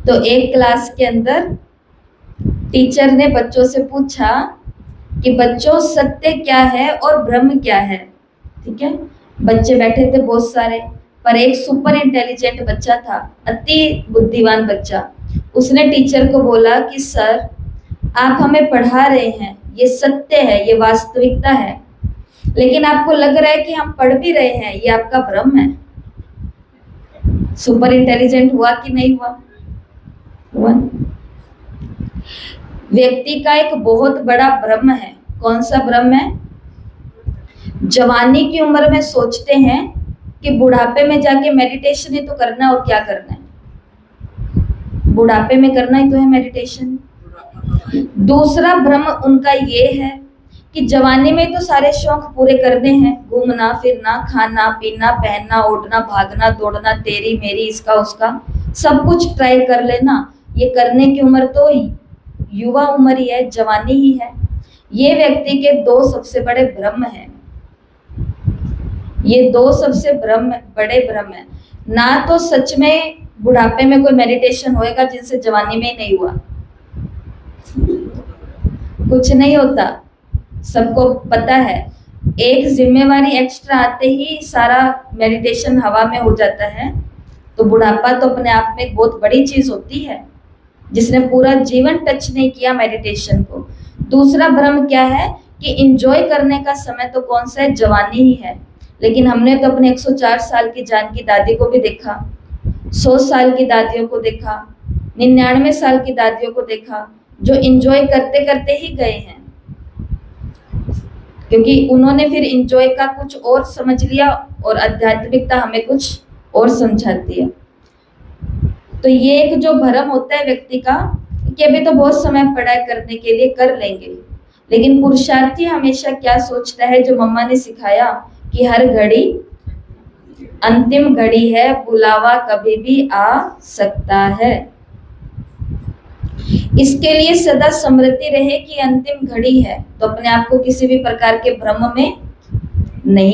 तो एक क्लास के अंदर टीचर ने बच्चों से पूछा कि बच्चों सत्य क्या है और ब्रह्म क्या है। ठीक है, बच्चे बैठे थे बहुत सारे, पर एक सुपर इंटेलिजेंट बच्चा था, अति बुद्धिमान बच्चा। उसने टीचर को बोला कि सर, आप हमें पढ़ा रहे हैं, ये सत्य है, ये वास्तविकता है, लेकिन आपको लग रहा है कि हम पढ़ भी रहे हैं, ये आपका भ्रम है। सुपर इंटेलिजेंट हुआ कि नहीं हुआ? हुआ। व्यक्ति का एक बहुत बड़ा भ्रम है। कौन सा भ्रम है? जवानी की उम्र में सोचते हैं कि बुढ़ापे में जाके मेडिटेशन ही तो करना, और क्या करना है, बुढ़ापे में करना ही तो है मेडिटेशन। दूसरा भ्रम उनका ये है कि जवानी में तो सारे शौक पूरे करने हैं, घूमना फिरना, खाना पीना, पहनना उठना, भागना दौड़ना, तेरी मेरी, इसका उसका, सब कुछ ट्राई कर लेना। ये करने की उम्र तो युवा उम्र ही है, जवानी ही है। ये व्यक्ति के दो सबसे बड़े भ्रम हैं। ये दो सबसे बड़े भ्रम है। ना तो सच में बुढ़ापे में कोई मेडिटेशन होएगा जिनसे जवानी में ही नहीं हुआ, कुछ नहीं होता, सबको पता है। एक जिम्मेवारी एक्स्ट्रा आते ही सारा मेडिटेशन हवा में हो जाता है। तो बुढ़ापा तो अपने आप में एक बहुत बड़ी चीज होती है, जिसने पूरा जीवन टच नहीं किया मेडिटेशन को। दूसरा भ्रम क्या है कि एंजॉय करने का समय तो कौन सा है, जवानी ही है। लेकिन हमने तो अपने 104 साल की जान की दादी को भी देखा, 100 साल की दादियों को देखा, 99 साल की दादियों को देखा, जो एंजॉय करते करते ही गए हैं, क्योंकि उन्होंने फिर एंजॉय का कुछ और समझ लिया और आध्यात्मिकता हमें कुछ और समझाती है। तो ये एक जो भ्रम होता है व्यक्ति का कि अभी तो बहुत समय पढ़ाई करने के लिए कर लेंगे, लेकिन पुरुषार्थी हमेशा क्या सोचता है, जो मम्मा ने सिखाया कि हर घड़ी अंतिम घड़ी है, बुलावा कभी भी आ सकता है। इसके लिए सदा स्मृति रहे कि अंतिम घड़ी है, तो अपने आप को किसी भी प्रकार के भ्रम में नहीं